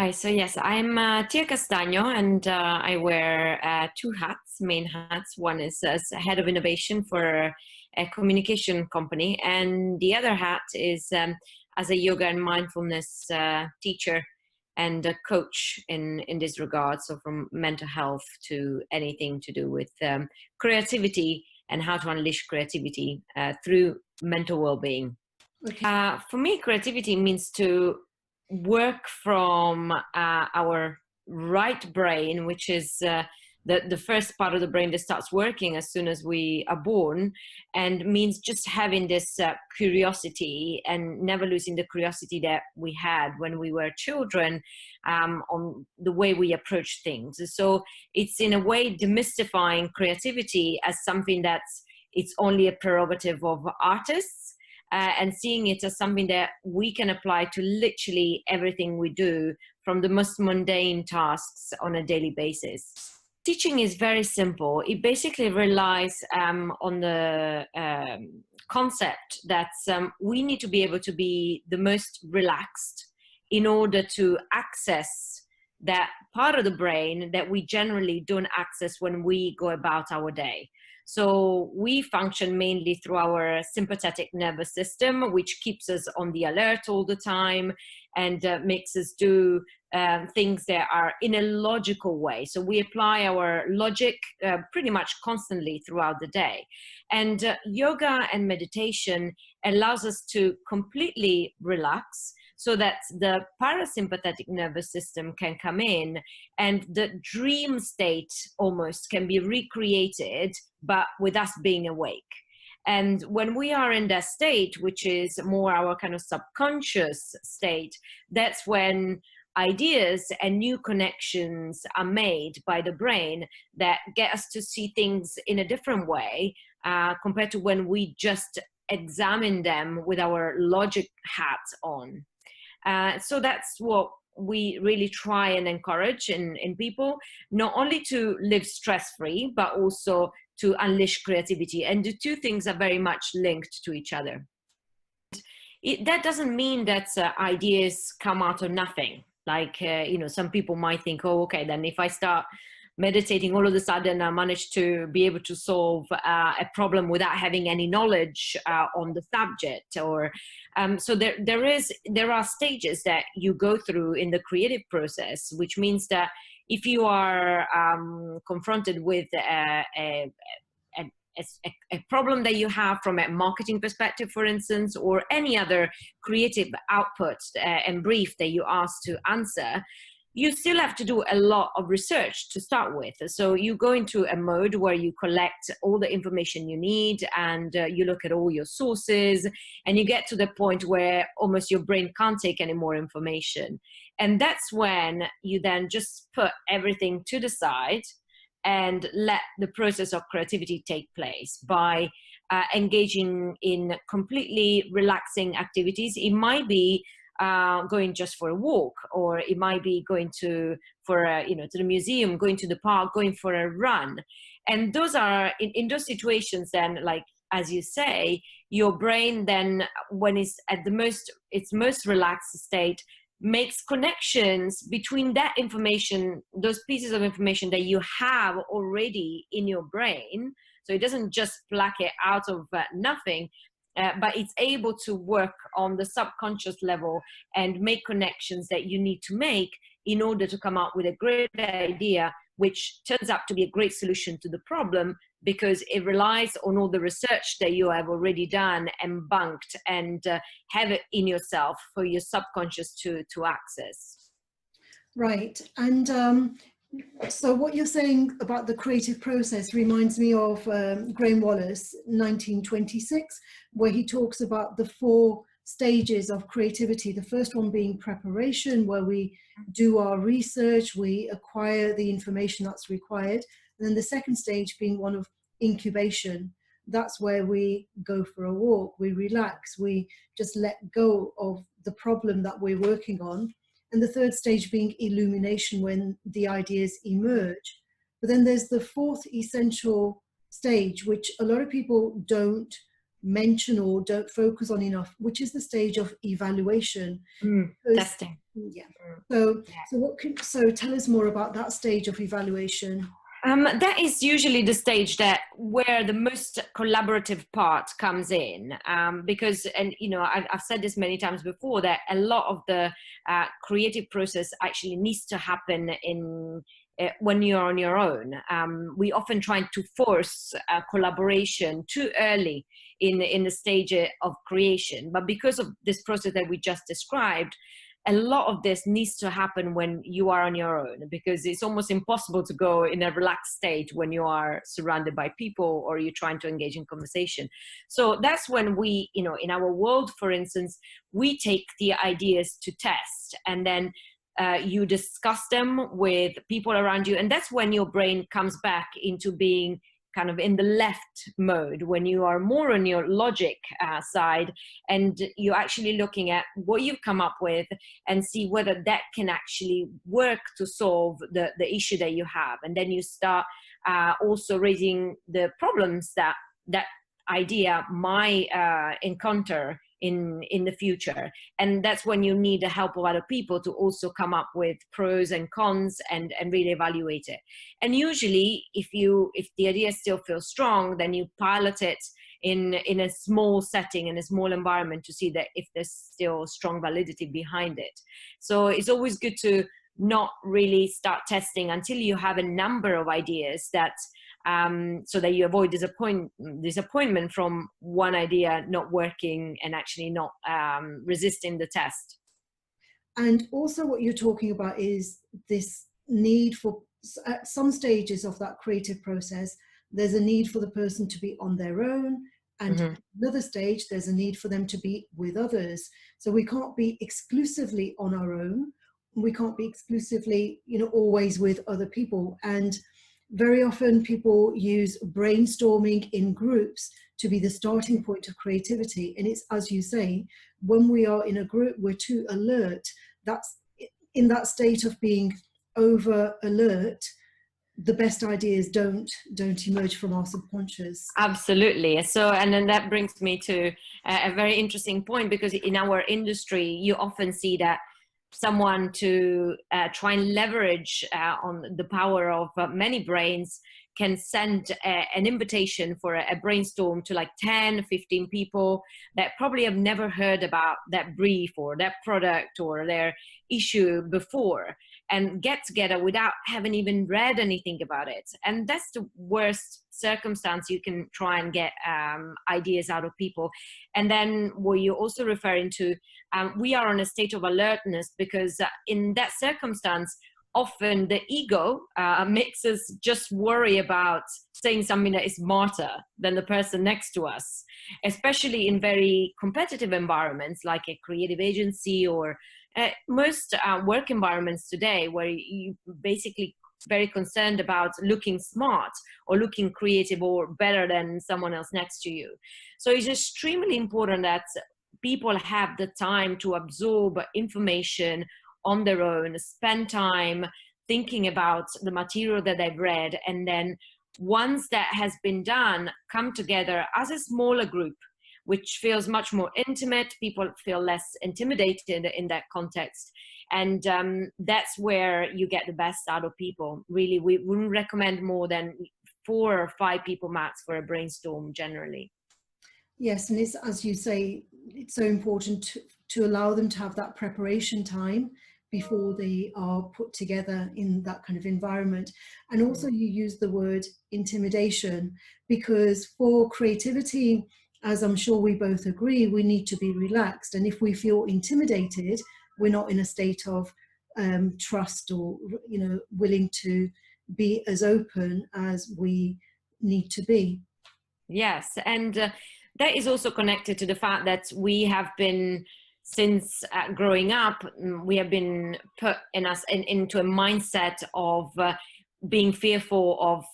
Hi, so yes, I'm Tia Castagno, and I wear two hats, main hats. One is as head of innovation for a communication company, and the other hat is as a yoga and mindfulness teacher and a coach in this regard. So from mental health to anything to do with creativity and how to unleash creativity through mental well-being. Okay. For me, creativity means to work from our right brain, which is the first part of the brain that starts working as soon as we are born, and means just having this curiosity and never losing the curiosity that we had when we were children, on the way we approach things. So it's in a way demystifying creativity as something that's it's only a prerogative of artists, and seeing it as something that we can apply to literally everything we do, from the most mundane tasks on a daily basis. Teaching is very simple. It basically relies on the concept that we need to be able to be the most relaxed in order to access that part of the brain that we generally don't access when we go about our day. So we function mainly through our sympathetic nervous system, which keeps us on the alert all the time and makes us do things that are in a logical way. So we apply our logic pretty much constantly throughout the day. And yoga and meditation allows us to completely relax, so that the parasympathetic nervous system can come in and the dream state almost can be recreated, but with us being awake. And when we are in that state, which is more our kind of subconscious state, that's when ideas and new connections are made by the brain that get us to see things in a different way, compared to when we just examine them with our logic hat on. So that's what we really try and encourage in people, not only to live stress-free, but also to unleash creativity. And the two things are very much linked to each other. That doesn't mean that ideas come out of nothing. Like, some people might think, oh, okay, then if I start meditating, all of a sudden I managed to be able to solve a problem without having any knowledge on the subject. Or so there are stages that you go through in the creative process, which means that if you are confronted with a problem that you have from a marketing perspective, for instance, or any other creative output and brief that you ask to answer, you still have to do a lot of research to start with. So you go into a mode where you collect all the information you need, and you look at all your sources, and you get to the point where almost your brain can't take any more information. And that's when you then just put everything to the side and let the process of creativity take place by engaging in completely relaxing activities. It might be going just for a walk, or it might be going to the museum, going to the park, going for a run. And those are in those situations, then, like as you say, your brain then, when it's at its most relaxed state, makes connections between that information, those pieces of information that you have already in your brain. So it doesn't just pluck it out of nothing, but it's able to work on the subconscious level and make connections that you need to make in order to come up with a great idea, which turns out to be a great solution to the problem, because it relies on all the research that you have already done and banked and have it in yourself for your subconscious to access. Right. And so what you're saying about the creative process reminds me of Graham Wallace, 1926, where he talks about the 4 stages of creativity. The first one being preparation, where we do our research, we acquire the information that's required. And then the second stage being one of incubation. That's where we go for a walk, we relax, we just let go of the problem that we're working on. And the third stage being illumination, when the ideas emerge. But then there's the 4th essential stage, which a lot of people don't mention or don't focus on enough, which is the stage of evaluation. Testing. Yeah. Mm. So tell us more about that stage of evaluation. That is usually the stage that where the most collaborative part comes in, because, and you know, I've said this many times before, that a lot of the creative process actually needs to happen in when you're on your own. We often try to force collaboration too early in the stage of creation, but because of this process that we just described, a lot of this needs to happen when you are on your own, because it's almost impossible to go in a relaxed state when you are surrounded by people or you're trying to engage in conversation. So that's when we, you know, in our world, for instance, we take the ideas to test, and then you discuss them with people around you, and that's when your brain comes back into being kind of in the left mode, when you are more on your logic side, and you're actually looking at what you've come up with and see whether that can actually work to solve the issue that you have. And then you start also raising the problems that that idea might encounter in the future. And that's when you need the help of other people to also come up with pros and cons and really evaluate it. And usually if the idea still feels strong, then you pilot it in a small setting, in a small environment, to see that if there's still strong validity behind it. So it's always good to not really start testing until you have a number of ideas, that so that you avoid disappointment from one idea not working and actually not resisting the test. And also what you're talking about is this need for, at some stages of that creative process, there's a need for the person to be on their own, and Mm-hmm. another stage, there's a need for them to be with others. So we can't be exclusively on our own. We can't be exclusively, you know, always with other people. And very often people use brainstorming in groups to be the starting point of creativity. And it's, as you say, when we are in a group, we're too alert. That's in that state of being over alert, the best ideas don't emerge from our subconscious. Absolutely. So, and then that brings me to a very interesting point, because in our industry, you often see that someone to try and leverage on the power of many brains can send an invitation for a brainstorm to like 10, 15 people that probably have never heard about that brief or that product or their issue before, and get together without having even read anything about it. And that's the worst circumstance. You can try and get ideas out of people. And then what you're also referring to, we are on a state of alertness, because in that circumstance, often the ego makes us just worry about saying something that is smarter than the person next to us, especially in very competitive environments like a creative agency or most work environments today, where you basically very concerned about looking smart or looking creative or better than someone else next to you. So it's extremely important that people have the time to absorb information on their own, spend time thinking about the material that they've read, and then once that has been done, come together as a smaller group, which feels much more intimate. People feel less intimidated in that context. And that's where you get the best out of people. Really, we wouldn't recommend more than 4 or 5 people max for a brainstorm generally. Yes, and it's, as you say, it's so important to allow them to have that preparation time before they are put together in that kind of environment. And also you use the word intimidation, because for creativity, as I'm sure we both agree, we need to be relaxed. And if we feel intimidated, we're not in a state of trust, or, you know, willing to be as open as we need to be. Yes, and that is also connected to the fact that we have been, since growing up, we have been put into a mindset of being fearful of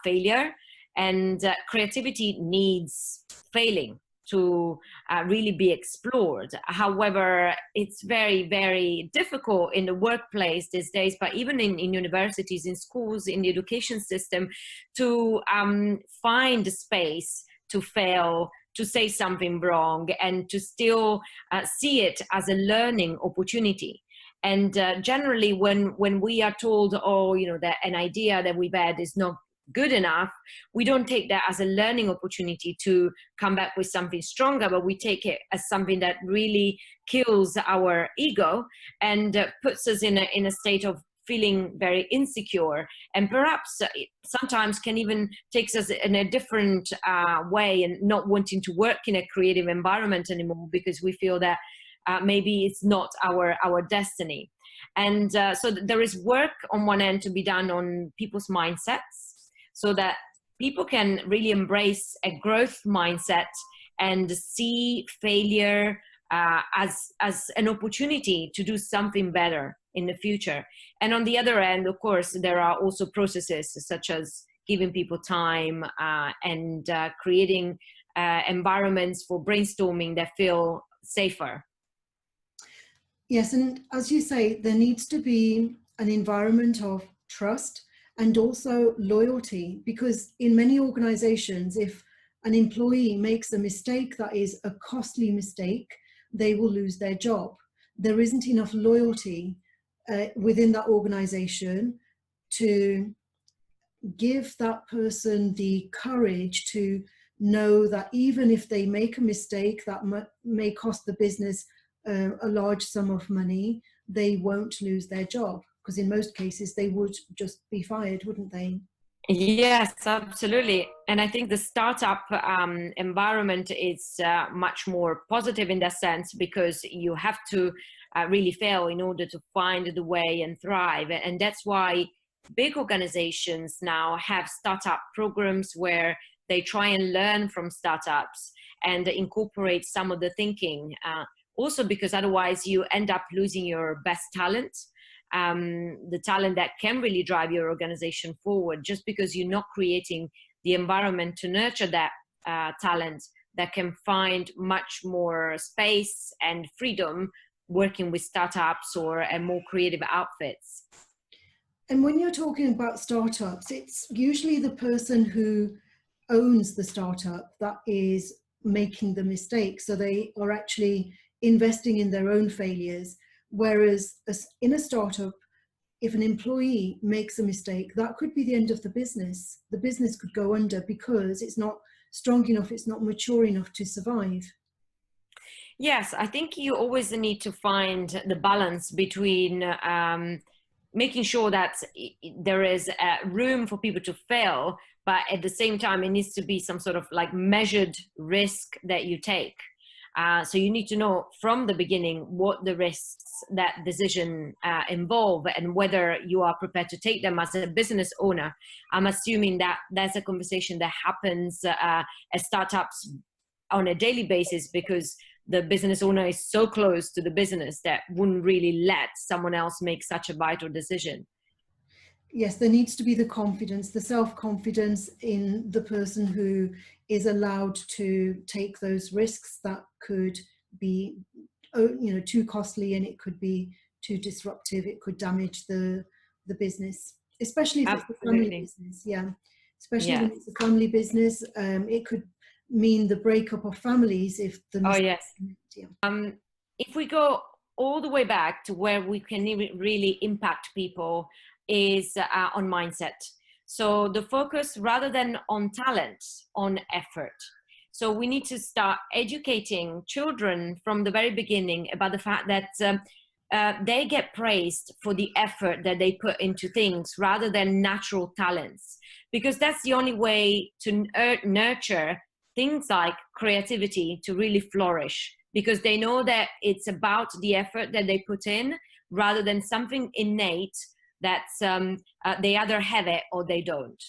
failure, and creativity needs failing to really be explored. However, it's very, very difficult in the workplace these days, but even in universities, in schools, in the education system, to find the space to fail, to say something wrong, and to still see it as a learning opportunity. And generally, when we are told, oh, that an idea that we've had is not good enough, we don't take that as a learning opportunity to come back with something stronger, but we take it as something that really kills our ego and puts us in a state of feeling very insecure, and perhaps sometimes can even takes us in a different way, and not wanting to work in a creative environment anymore because we feel that maybe it's not our destiny. And so there is work on one end to be done on people's mindsets, so that people can really embrace a growth mindset and see failure as an opportunity to do something better in the future. And on the other end, of course, there are also processes such as giving people time and creating environments for brainstorming that feel safer. Yes, and as you say, there needs to be an environment of trust and also loyalty, because in many organizations, if an employee makes a mistake that is a costly mistake, they will lose their job. There isn't enough loyalty within that organization to give that person the courage to know that even if they make a mistake that may cost the business a large sum of money, they won't lose their job, because in most cases they would just be fired, wouldn't they? Yes, absolutely. And I think the startup environment is much more positive in that sense, because you have to really fail in order to find the way and thrive. And that's why big organizations now have startup programs where they try and learn from startups and incorporate some of the thinking. Also, because otherwise you end up losing your best talent. The talent that can really drive your organization forward, just because you're not creating the environment to nurture that talent that can find much more space and freedom working with startups or more creative outfits. And when you're talking about startups, it's usually the person who owns the startup that is making the mistake. So they are actually investing in their own failures. Whereas in a startup, if an employee makes a mistake, that could be the end of the business. The business could go under because it's not strong enough, it's not mature enough to survive. Yes, I think you always need to find the balance between making sure that there is room for people to fail, but at the same time, it needs to be some sort of like measured risk that you take. So you need to know from the beginning what the risks that decision involve and whether you are prepared to take them as a business owner. I'm assuming that that's a conversation that happens at startups on a daily basis, because the business owner is so close to the business that wouldn't really let someone else make such a vital decision. Yes, there needs to be the confidence, the self-confidence in the person who is allowed to take those risks that could be, too costly, and it could be too disruptive. It could damage the business, especially if Absolutely. it's a family business. Yeah, especially Yeah. when it's a family business, it could mean the breakup of families if the Oh, yes. Yeah. If we go all the way back to where we can really impact people is on mindset. So the focus, rather than on talent, on effort. So we need to start educating children from the very beginning about the fact that they get praised for the effort that they put into things rather than natural talents, because that's the only way to nurture things like creativity to really flourish, because they know that it's about the effort that they put in rather than something innate that they either have it or they don't.